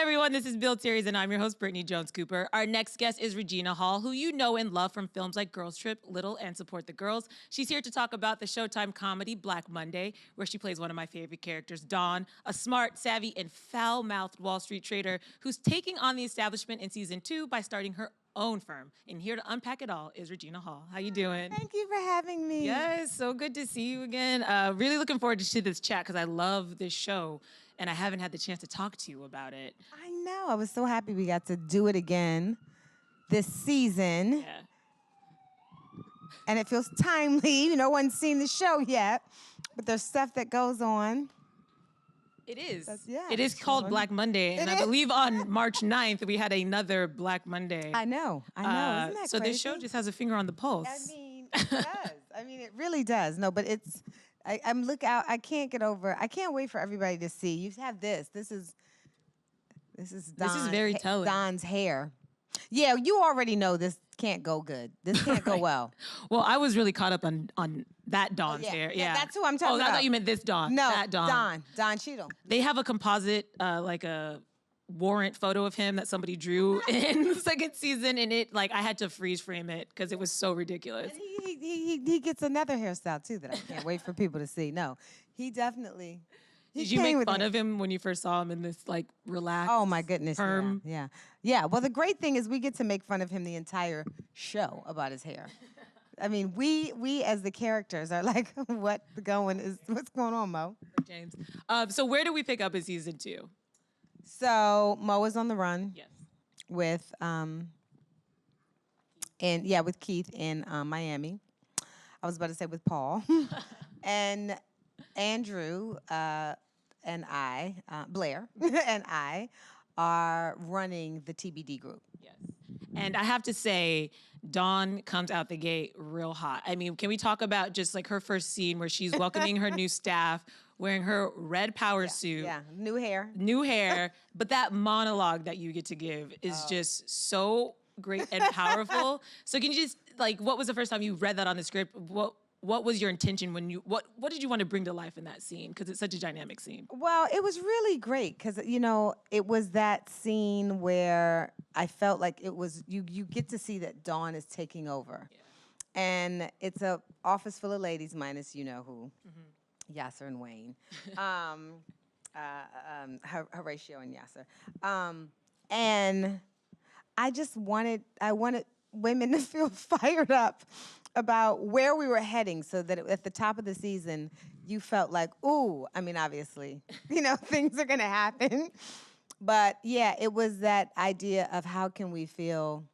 everyone, this is Build Series, and I'm your host, Brittany Jones-Cooper. Our next guest is Regina Hall, who you know and love from films like Girls Trip, Little, and Support the Girls. She's here to talk about the Showtime comedy Black Monday, where she plays one of my favorite characters, Dawn, a smart, savvy, and foul-mouthed Wall Street trader who's taking on the establishment in season 2 by starting her own firm. And here to unpack it all is Regina Hall. How you doing? Thank you for having me. Yes, so good to see you again. Really looking forward to this chat because I love this show and I haven't had the chance to talk to you about it. I know. I was so happy we got to do it again this season. Yeah. And it feels timely. No one's seen the show yet, but there's stuff that goes on. It is. Yeah, it is called Black Monday. And I believe on March 9th, we had another Black Monday. I know. Isn't that so crazy? this show just has a finger on the pulse. I mean, it does. I mean, it really does. No, but it's, I'm look out. I can't get over. I can't wait for everybody to see. You have this. This is very telling. Don's hair. Yeah, you already know this can't go good. This can't go well. Well, I was really caught up on that Dawn's hair. Yeah, that's who I'm talking about. I thought you meant this Dawn. No, that Dawn. Don Cheadle. They have a composite, like a warrant photo of him that somebody drew in the second season, and I had to freeze frame it because it was so ridiculous. And he gets another hairstyle too that I can't wait for people to see. No, he definitely. Did you make fun of him when you first saw him in this relaxed? Oh my goodness! Perm? Yeah. Well, the great thing is we get to make fun of him the entire show about his hair. I mean, we as the characters are like, what's going on, Mo? James. So where do we pick up in season 2? So Mo is on the run. Yes. With with Keith in Miami. I was about to say with Paul. And Andrew and I, Blair and I, are running the TBD group. Yes. And I have to say, Dawn comes out the gate real hot. I mean, can we talk about just her first scene where she's welcoming her new staff, wearing her red power suit. Yeah, new hair. New hair. But that monologue that you get to give is just so great and powerful. So can you just, what was the first time you read that on the script? What was your intention when what did you want to bring to life in that scene? Because it's such a dynamic scene. Well, it was really great because, it was that scene where I felt like it was, you get to see that Dawn is taking over. Yeah. And it's a office full of ladies minus who, Yasser and Wayne, Horatio and Yasser. And I wanted women to feel fired up about where we were heading so that at the top of the season, you felt like, ooh, I mean, obviously, things are going to happen. But yeah, it was that idea of how can we feel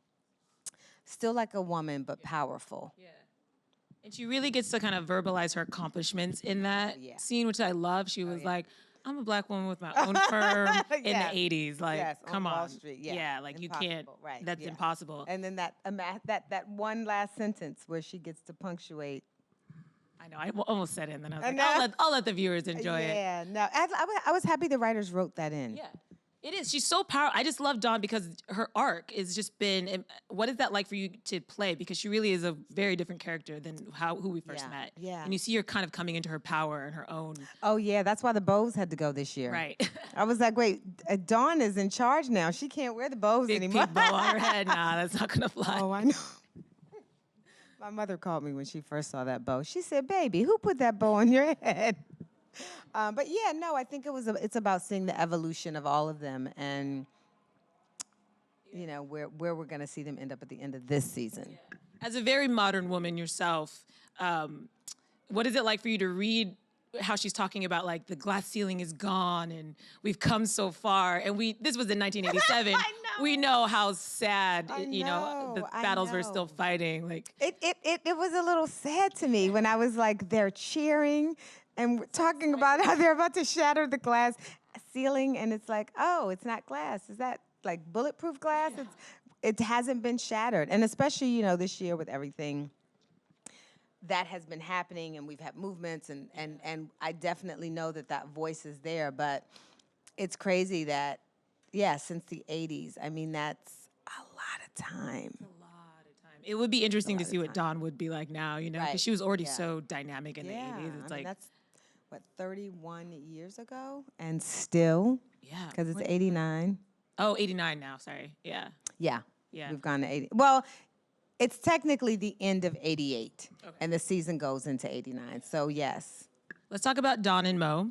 still like a woman, but powerful. Yeah. And she really gets to kind of verbalize her accomplishments in that scene, which I love. She was like, I'm a Black woman with my own firm in the 80s. Come on. Wall Street. Yeah, you can't. Right. That's impossible. And then that one last sentence where she gets to punctuate. I know. I almost said it, and then I was like, I'll let the viewers enjoy it. Yeah, no. I was happy the writers wrote that in. Yeah. It is. She's so powerful. I just love Dawn because her arc has just been. What is that like for you to play? Because she really is a very different character than who we first met. Yeah. And you see her kind of coming into her power and her own. Oh yeah, that's why the bows had to go this year. Right. I was like, wait, Dawn is in charge now. She can't wear the bows anymore. Big bow on her head. Nah, that's not gonna fly. Oh, I know. My mother called me when she first saw that bow. She said, "Baby, who put that bow on your head?" But yeah, no, I think it's about seeing the evolution of all of them and, where we're going to see them end up at the end of this season. Yeah. As a very modern woman yourself, what is it like for you to read how she's talking about the glass ceiling is gone and we've come so far? And this was in 1987. I know. We know how sad, the battles we're still fighting. It was a little sad to me when I was they're cheering and we're talking about how they're about to shatter the glass ceiling, and it's oh, it's not glass. Is that bulletproof glass? Yeah. It hasn't been shattered, and especially this year with everything that has been happening, and we've had movements, and I definitely know that voice is there, but it's crazy that since the 80s, I mean that's a lot of time. It would be interesting to see what Dawn would be like now, because she was already so dynamic in the 80s. It's that's 31 years ago, and still, because it's 89. Oh, 89 now. Sorry. Yeah. Yeah. Yeah. We've gone to 80. Well, it's technically the end of 88, Okay. and the season goes into 89. So, yes. Let's talk about Dawn and Mo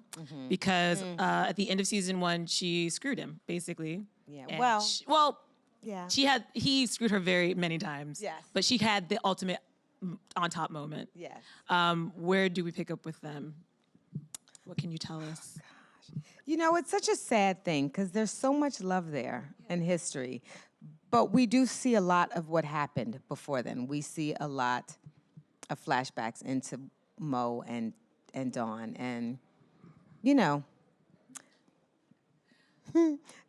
because at the end of season 1, she screwed him, basically. Yeah. And Well, yeah. he screwed her very many times. Yes. But she had the ultimate on top moment. Yes. Where do we pick up with them? What can you tell us? You know, it's such a sad thing because there's so much love there in history. But we do see a lot of what happened before then. We see a lot of flashbacks into Mo and Dawn. And, you know,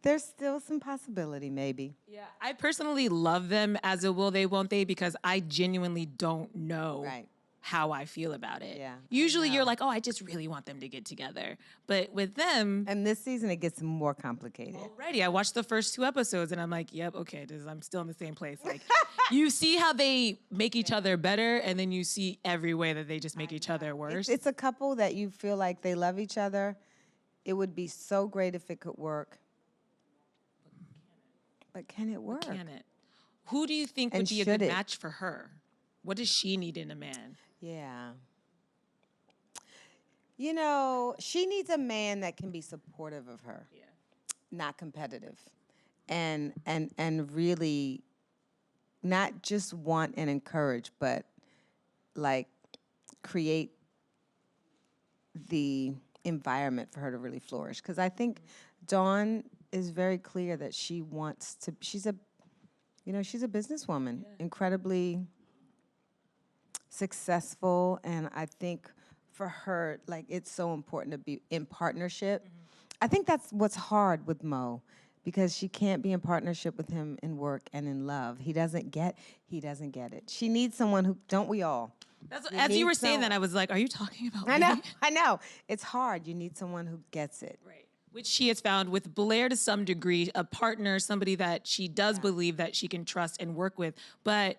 there's still some possibility, maybe. Yeah, I personally love them as a will they, won't they, because I genuinely don't know Right. how I feel about it. Yeah, I Usually you're know. like, oh, I just really want them to get together. But with them, And this season, it gets more complicated. already, I watched the first 2 episodes and I'm like, yep, okay, I'm still in the same place. Like, you see how they make each other better, and then you see every way that they just make each other worse. It's a couple that you feel like they love each other. It would be so great if it could work. But can it work? Can it? Who do you think And would be a should good it? match for her? What does she need in a man? Yeah. You know, she needs a man that can be supportive of her, Yeah. not competitive, and really not just want and encourage, but like create the environment for her to really flourish. Because I think Dawn is very clear that she wants to. She's a businesswoman, incredibly successful, and I think for her, like, it's so important to be in partnership. I think that's what's hard with Mo, because she can't be in partnership with him in work and in love. He doesn't get it. She needs someone who, don't we all? As you need were saying someone- that, I was like, are you talking about I me? know. It's hard. You need someone who gets it. Right. Which she has found with Blair to some degree, a partner, somebody that she does believe that she can trust and work with. But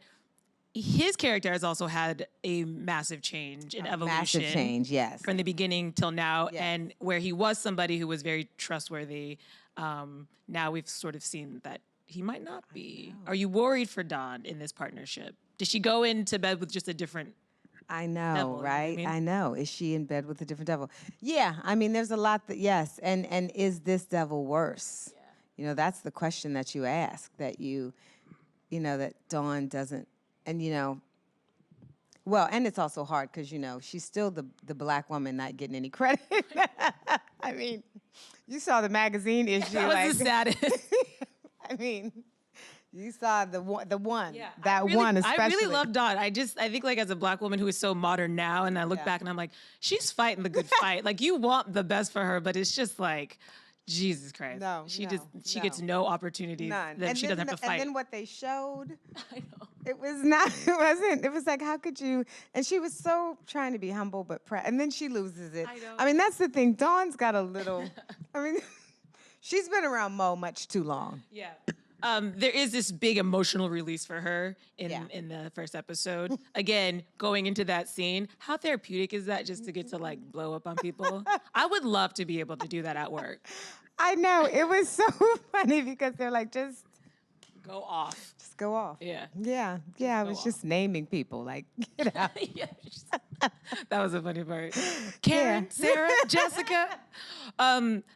his character has also had a massive change and evolution. Massive change, yes. From the beginning till now. Yes. And where he was somebody who was very trustworthy, now we've sort of seen that he might not be. Are you worried for Dawn in this partnership? Does she go into bed with just a different... I know, devil, you know what I right? mean? I know. Is she in bed with a different devil? Yeah, I mean, there's a lot that, yes. And is this devil worse? Yeah. You know, that's the question that you ask, that that Dawn doesn't, and well, and it's also hard because, she's still the black woman not getting any credit. I mean, you saw the magazine issue. That was the saddest. I mean, you saw the one, Yeah, that one especially. I really love Dawn. I think like as a black woman who is so modern now, and I look back and I'm like, she's fighting the good fight. Like, you want the best for her, but it's just like, Jesus Christ. She gets no opportunity. None. That she doesn't have to fight. And then what they showed, I know. it was like, how could you? And she was so trying to be humble, but and then she loses it. I know. I mean, that's the thing. Dawn's got a little, I mean, she's been around Mo much too long. Yeah. There is this big emotional release for her in the first episode. Again, going into that scene, how therapeutic is that just to get to like blow up on people? I would love to be able to do that at work. I know. It was so funny because they're like, just Go off. go off. Yeah. Yeah. I was just naming people, like, get out. Yeah, that was a funny part. Karen, Sarah, Jessica.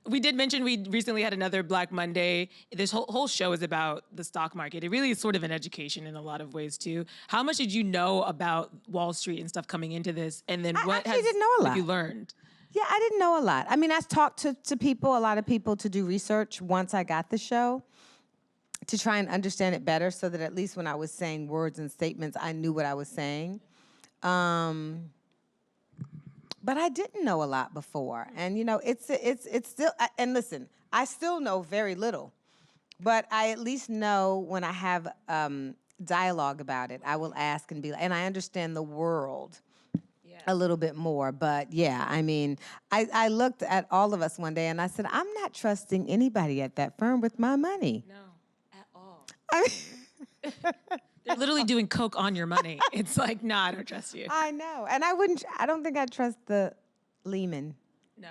We did mention we recently had another Black Monday. This whole show is about the stock market. It really is sort of an education in a lot of ways too. How much did you know about Wall Street and stuff coming into this? And then what actually didn't know a lot. have you learned? Yeah, I didn't know a lot. I mean, I talked to people, a lot of people, to do research once I got the show, to try and understand it better, so that at least when I was saying words and statements, I knew what I was saying. But I didn't know a lot before, and it's still. And listen, I still know very little, but I at least know when I have dialogue about it. I will ask and be, and I understand the world a little bit more. But yeah, I mean, I looked at all of us one day and I said, I'm not trusting anybody at that firm with my money. No, at all. I mean, They're literally doing coke on your money. It's like, nah, I don't trust you. I know. And I don't think I'd trust the Lehman. No.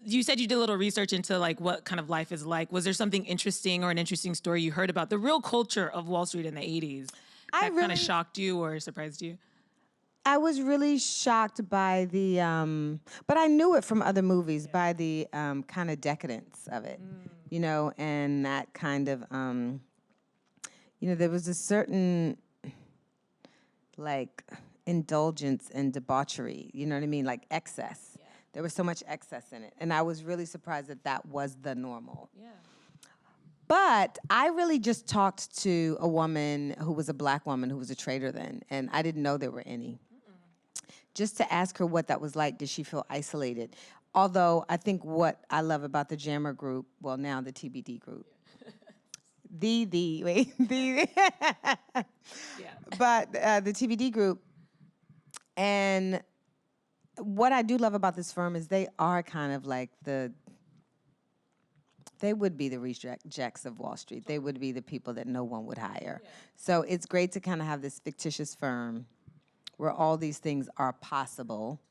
You said you did a little research into like what kind of life is like. Was there something interesting or an interesting story you heard about the real culture of Wall Street in the 80s I that kind of really, shocked you or surprised you? I was really shocked by the, but I knew it from other movies, by the kind of decadence of it, you know, and that kind of, you know, there was a certain like indulgence and debauchery, you know what I mean, like excess. Yeah. There was so much excess in it, and I was really surprised that that was the normal. Yeah. But I really just talked to a woman who was a black woman who was a trader then, and I didn't know there were any. Just to ask her what that was like. Did she feel isolated? Although I think what I love about the Jammer group, well, now the TBD group, but the TBD group, and what I do love about this firm is they are kind of like they would be the rejects of Wall Street. They would be the people that no one would hire. So it's great to kind of have this fictitious firm where all these things are possible,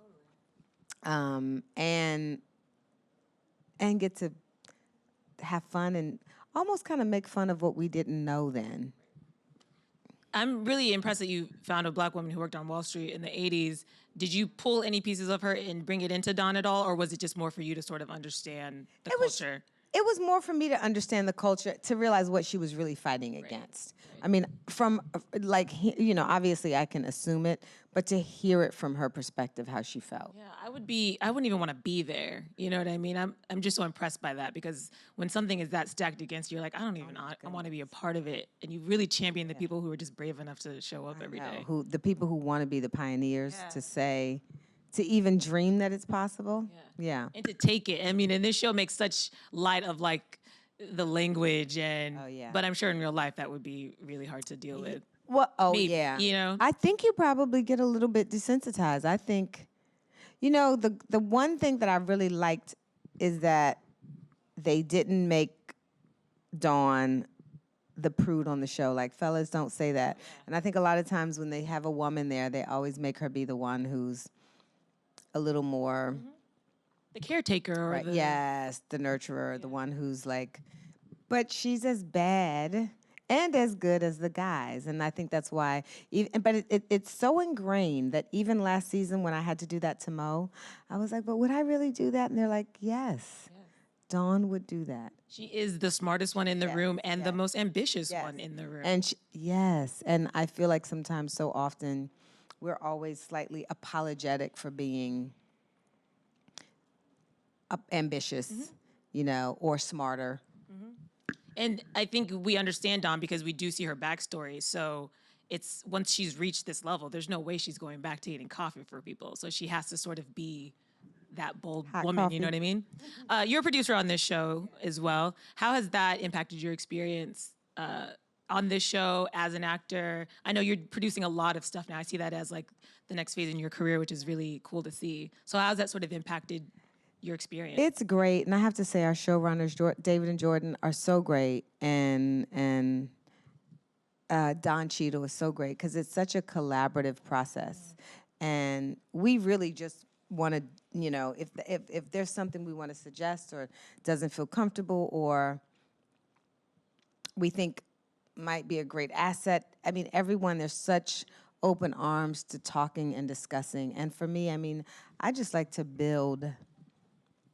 and get to have fun and almost kind of make fun of what we didn't know then. I'm really impressed that you found a black woman who worked on Wall Street in the 80s. Did you pull any pieces of her and bring it into Dawn at all, or was it just more for you to sort of understand the culture? It was more for me to understand the culture, to realize what she was really fighting against. I mean, from like, you know, obviously I can assume it, but to hear it from her perspective, how she felt. Yeah, I wouldn't even want to be there. You know what I mean? I'm just so impressed by that, because when something is that stacked against you, you're like, I want to be a part of it. And you really champion the people who are just brave enough to show up every day. The people who want to be the pioneers, to say, to even dream that it's possible. Yeah. And to take it. I mean, and this show makes such light of like the language and, but I'm sure in real life that would be really hard to deal with. Well, Maybe, you know? I think you probably get a little bit desensitized. I think, you know, the one thing that I really liked is that they didn't make Dawn the prude on the show. Like, fellas, don't say that. And I think a lot of times when they have a woman there, they always make her be the one who's a little more the caretaker, or the nurturer, the one who's like, but she's as bad and as good as the guys. And I think that's why, but it's so ingrained that even last season when I had to do that to Mo, I was like, but would I really do that? And they're like, yes, Dawn would do that. She is the smartest one in the room and the most ambitious one in the room. And and I feel like sometimes, so often, we're always slightly apologetic for being ambitious, you know, or smarter. And I think we understand Dawn because we do see her backstory. So it's once she's reached this level, there's no way she's going back to eating coffee for people. So she has to sort of be that bold woman, coffee. you know what I mean? You're a producer on this show as well. How has that impacted your experience on this show as an actor? I know you're producing a lot of stuff now. I see that as like the next phase in your career, which is really cool to see. So how's that sort of impacted your experience? It's great, and I have to say our showrunners, David and Jordan, are so great, and Don Cheadle is so great because it's such a collaborative process, and we really just want to, you know, if there's something we want to suggest or doesn't feel comfortable or we think might be a great asset. I mean, everyone, there's such open arms to talking and discussing, and for me, I mean, I just like to build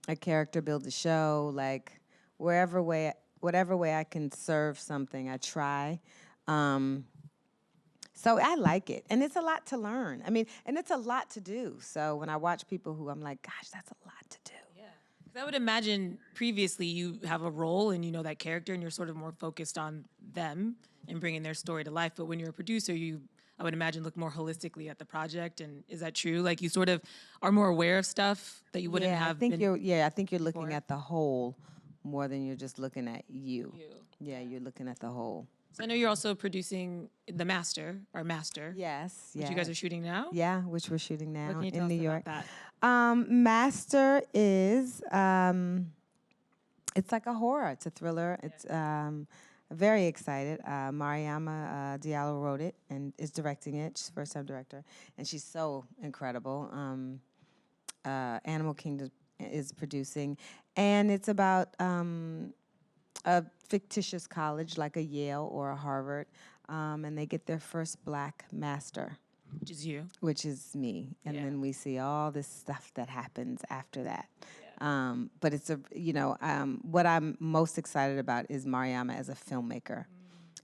a character, build a show, like whatever way I can serve something, I try. So I like it, and it's a lot to learn. I mean, and it's a lot to do. So when I watch people who I'm like, gosh, that's a lot to do. Yeah, because I would imagine previously you have a role and you know that character, and you're sort of more focused on them and bringing their story to life. But when you're a producer, I would imagine, look more holistically at the project. And is that true? Like you sort of are more aware of stuff that you wouldn't have. I think you're looking at the whole more than you're just looking at you. Yeah, you're looking at the whole. So I know you're also producing Master. Yes, which you guys are shooting now. Yeah, which we're shooting now What can you tell in us New York. about that? Master is it's like a horror. It's a thriller. It's very excited. Mariama Diallo wrote it and is directing it. She's first-time director, and she's so incredible. Animal Kingdom is producing, and it's about a fictitious college like a Yale or a Harvard, and they get their first black master, Which is you. which is me, and Yeah. then we see all this stuff that happens after that. But it's what I'm most excited about is Mariama as a filmmaker.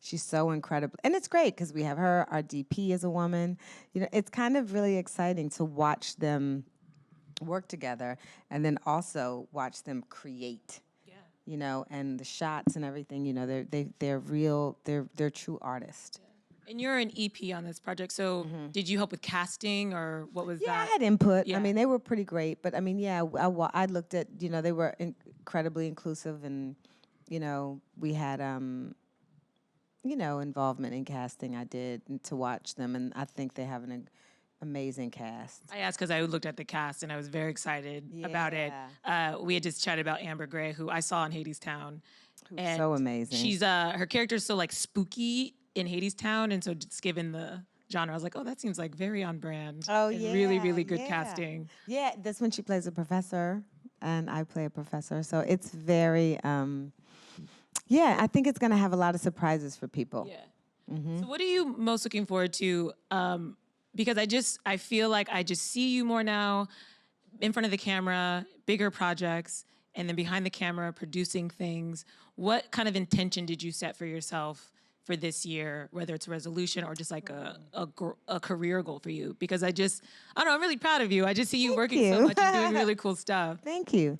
She's so incredible, and it's great because we have her. Our DP is a woman. It's kind of really exciting to watch them work together, and then also watch them create. And the shots and everything. They're real. They're true artists. And you're an EP on this project, so did you help with casting, or what was that? Yeah, I had input. Yeah. I mean, they were pretty great, but I mean, yeah, I looked at, they were incredibly inclusive, and, we had, involvement in casting. I did to watch them, and I think they have an amazing cast. I asked because I looked at the cast, and I was very excited about it. We had just chatted about Amber Gray, who I saw in Hadestown. And so amazing. She's, her character's so, like, spooky in Hadestown, and so just given the genre, I was like, oh, that seems like very on brand. Oh, and yeah. Really, really good casting. Yeah, that's when she plays a professor, and I play a professor. So it's very, I think it's going to have a lot of surprises for people. Yeah. So what are you most looking forward to? Because I feel like I just see you more now in front of the camera, bigger projects, and then behind the camera, producing things. What kind of intention did you set for yourself for this year, whether it's a resolution or just like a career goal for you? Because I don't know, I'm really proud of you. I just see you working so much and doing really cool stuff. Thank you.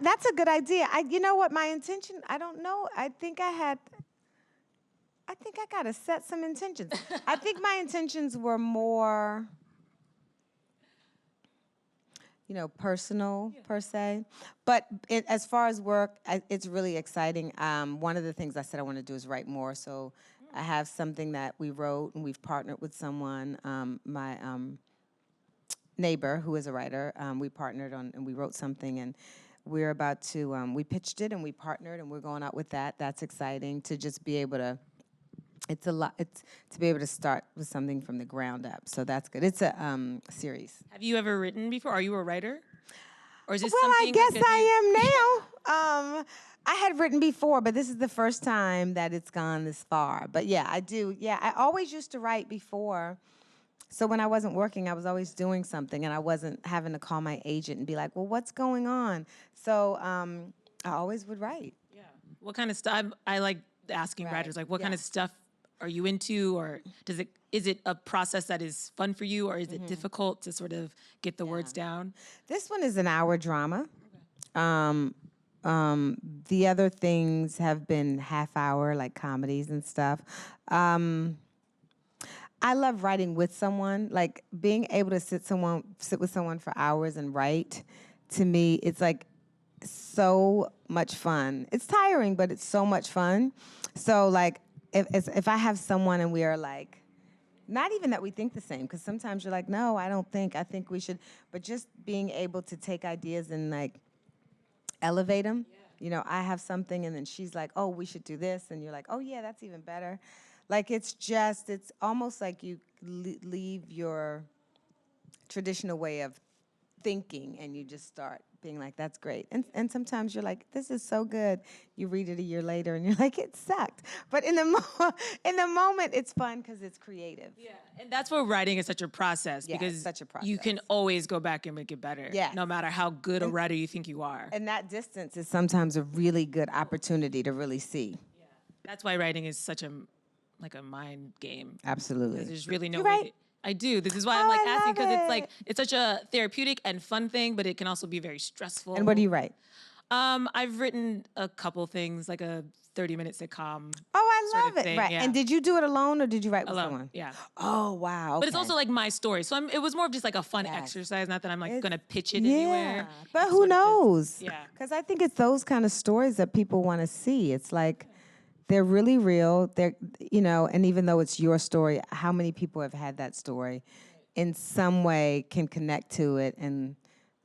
That's a good idea. You know what my intention, I don't know. I think I got to set some intentions. I think my intentions were more, personal per se. But as far as work, it's really exciting. One of the things I said I want to do is write more. So I have something that we wrote, and we've partnered with someone, my neighbor who is a writer. We partnered on, and we wrote something, and we're about to, we pitched it and we partnered, and we're going out with that. That's exciting to just be able to, it's a lot. It's to be able to start with something from the ground up. So that's good. It's a series. Have you ever written before? Are you a writer? Or is this Well, I something guess that I am now. I had written before, but this is the first time that it's gone this far. But yeah, I do. Yeah, I always used to write before. So when I wasn't working, I was always doing something, and I wasn't having to call my agent and be like, well, what's going on? So I always would write. Yeah. What kind of stuff? I like asking writers, like, what kind of stuff are you into, or is it a process that is fun for you, or is it difficult to sort of get the words down? This one is an hour drama. The other things have been half hour, like comedies and stuff. I love writing with someone, like being able to sit with someone for hours and write. To me, it's like so much fun. It's tiring, but it's so much fun. So like, if I have someone and we are like, not even that we think the same, because sometimes you're like, no, I think we should, but just being able to take ideas and like elevate them. I have something and then she's like, oh, we should do this. And you're like, oh yeah, that's even better. Like it's almost like you leave your traditional way of thinking and you just start being like, that's great. And sometimes you're like, this is so good. You read it a year later and you're like, it sucked. But in the moment, it's fun because it's creative. Yeah, and that's where writing is such a process, Yeah, because it's such a process. You can always go back and make it better, no matter how good a writer you think you are. And that distance is sometimes a really good opportunity to really see. Yeah. That's why writing is such a mind game. Absolutely. There's really no You way. write? I do. This is why I'm Oh, like I asking, love because it's it. like it's such a therapeutic and fun thing, but it can also be very stressful. And what do you write? I've written a couple things, like a 30-minute sitcom. Oh, I sort love of it. thing, Right. yeah. And did you do it alone or did you write with Alone, someone? yeah. Oh, wow. But it's okay. also like my story. So it was more of just like a fun Yes. exercise, not that I'm like It's- going to pitch it yeah. anywhere. But It who sort of is- knows? Yeah. Because I think it's those kind of stories that people want to see. It's like they're really real. And even though it's your story, how many people have had that story in some way can connect to it and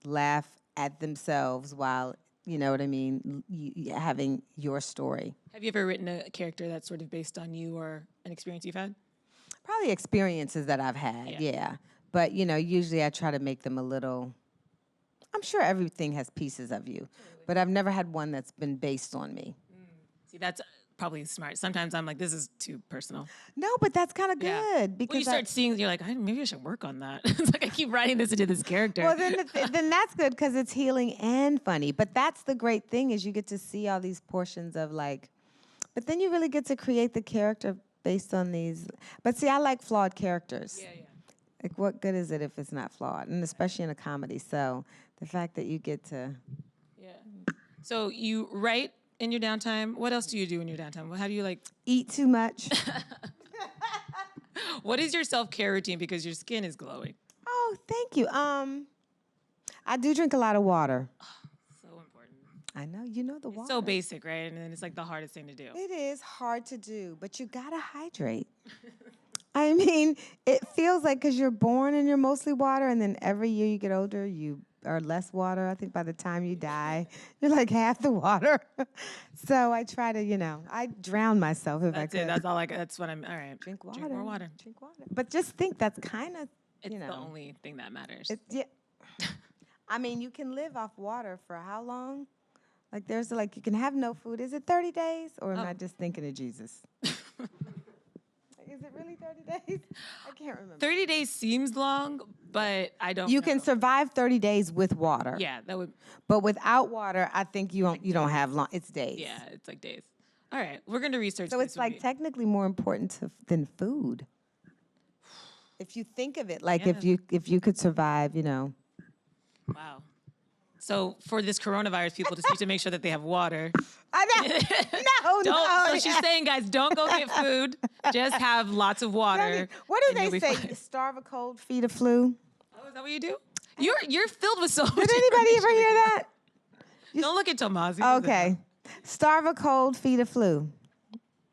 laugh at themselves while, you know what I mean, having your story. Have you ever written a character that's sort of based on you or an experience you've had? Probably experiences that I've had, yeah. But, usually I try to make them a little I'm sure everything has pieces of you, but I've never had one that's been based on me. See, that's probably smart. Sometimes I'm like, this is too personal. No, but that's kind of good Well, because you start seeing, you're like, maybe I should work on that. It's like I keep writing this into this character. well, then that's good because it's healing and funny. But that's the great thing is you get to see all these portions of like, but then you really get to create the character based on these. But see, I like flawed characters. Yeah. Like, what good is it if it's not flawed? And especially in a comedy. So the fact that you get to. Yeah. So you write in your downtime. What else do you do in your downtime? How do you like Eat too much. What is your self-care routine? Because your skin is glowing. Oh, thank you. I do drink a lot of water. So important. I know, you know the water. It's so basic, right? And then it's like the hardest thing to do. It is hard to do, but you gotta hydrate. I mean, it feels like because you're born and you're mostly water, and then every year you get older, you are less water. I think by the time you die, you're like half the water. So I try to, I drown myself if I That's could. it. That's all. That's what I'm. All right. Drink water. Drink more water. Drink water. But just think that's kind of, It's the only thing that matters. Yeah. I mean, you can live off water for how long? Like there's like you can have no food. Is it 30 days or am I just thinking of Jesus? Is it really 30 days? I can't remember. 30 days seems long, but I don't. You know. can survive 30 days with water. Yeah, that would. But without water, I think you don't have long. It's days. Yeah, it's like days. All right, we're gonna research. So this it's like technically more important than food. If you think of it, like if you could survive, Wow. So for this coronavirus, people just need to make sure that they have water. I know. So she's saying, guys, don't go get food. Just have lots of water. What do they say? Fine. Starve a cold, feed a flu. Oh, is that what you do? You're filled with so much. Did anybody ever hear that? Don't look at Tomas. Okay. Starve a cold, feed a flu.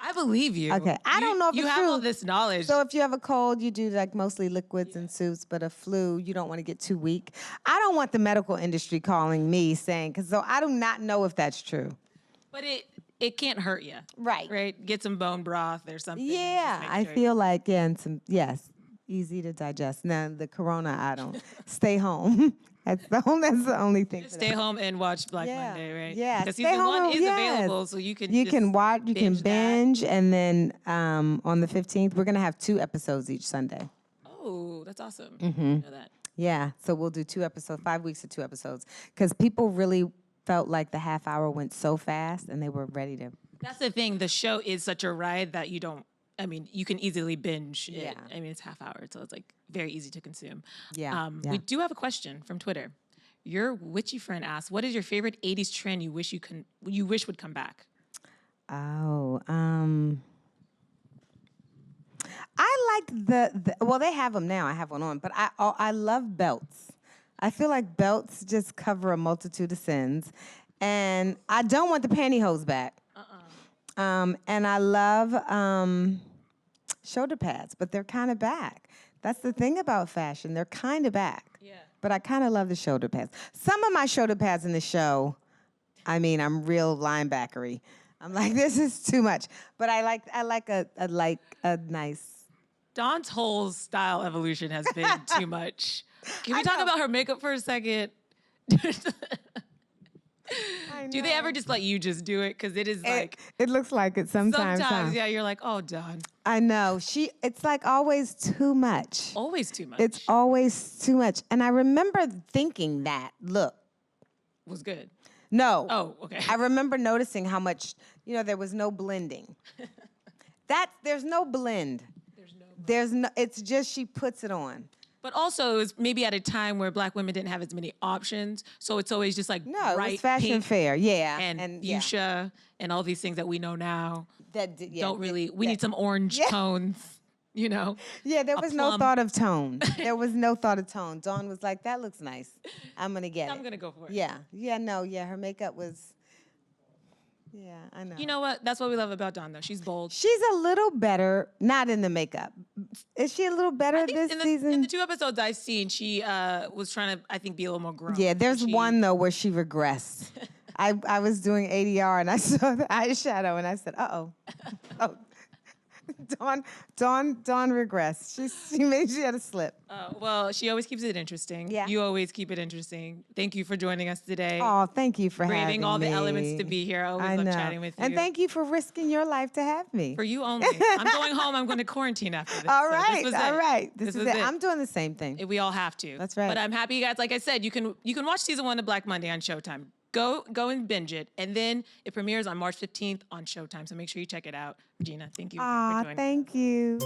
I believe you. Okay. I don't know if you it's have true. all this knowledge. So if you have a cold, you do like mostly liquids and soups, but a flu, you don't want to get too weak. I don't want the medical industry calling me saying, so I do not know if that's true. But it can't hurt you. Right. Right? Get some bone broth or something. Yeah, I feel like, yes, easy to digest. Now, the corona, I don't. Stay home. That's the only thing. Just stay home and watch Black Monday, right? Yeah, because stay season home, 1 is available, so you can watch, you can that. binge, and then on the 15th, we're gonna have 2 episodes each Sunday. Oh, that's awesome. I know that. Yeah, so we'll do 2 episodes, 5 weeks of 2 episodes, because people really felt like the half hour went so fast, and they were ready to. That's the thing. The show is such a ride that you don't. I mean, you can easily binge it. Yeah. I mean, it's half hour, so it's like very easy to consume. Yeah. We do have a question from Twitter. Your witchy friend asks, "What is your favorite '80s trend you wish would come back?" Oh, I like the well, they have them now. I have one on, but I love belts. I feel like belts just cover a multitude of sins, and I don't want the pantyhose back. And I love shoulder pads, but they're kind of back. That's the thing about fashion; they're kind of back. Yeah. But I kind of love the shoulder pads. Some of my shoulder pads in the show, I mean, I'm real linebackery. I'm like, this is too much. But I like a nice. Dawn's whole style evolution has been too much. Can we talk about her makeup for a second? Do they ever just let you just do it? Because it is like it looks like it sometimes. Yeah, you're like, oh, Dawn. I know. It's like always too much. Always too much. It's always too much. And I remember thinking that look was good. No. Oh, okay. I remember noticing how much, there was no blending. There's no blend. It's just she puts it on. But also, it was maybe at a time where Black women didn't have as many options, so it's always just like No, bright it was fashion pink fair, and fuchsia and all these things that we know now. We need some orange tones, Yeah, there was no thought of tone. There was no thought of tone. Dawn was like, that looks nice. I'm going to get it. I'm going to go for it. Yeah. Her makeup was, I know. You know what? That's what we love about Dawn, though. She's bold. She's a little better, not in the makeup. Is she a little better this season? In the 2 episodes I've seen, she was trying to, I think, be a little more grown. Yeah, there's one, though, where she regressed. I was doing ADR, and I saw the eyeshadow, and I said, uh-oh. Oh. Dawn regressed. She had a slip. Well, she always keeps it interesting. Yeah. You always keep it interesting. Thank you for joining us today. Oh, thank you for having Braving me. all the elements to be here. I always love chatting with you. And thank you for risking your life to have me. For you only. I'm going home. I'm going to quarantine after this. All So right, this was all it. right. This is was it. I'm doing the same thing. We all have to. That's right. But I'm happy, you guys. Like I said, you can watch season 1 of Black Monday on Showtime. Go and binge it. And then it premieres on March 15th on Showtime. So make sure you check it out. Regina, thank you for joining us. Thank you.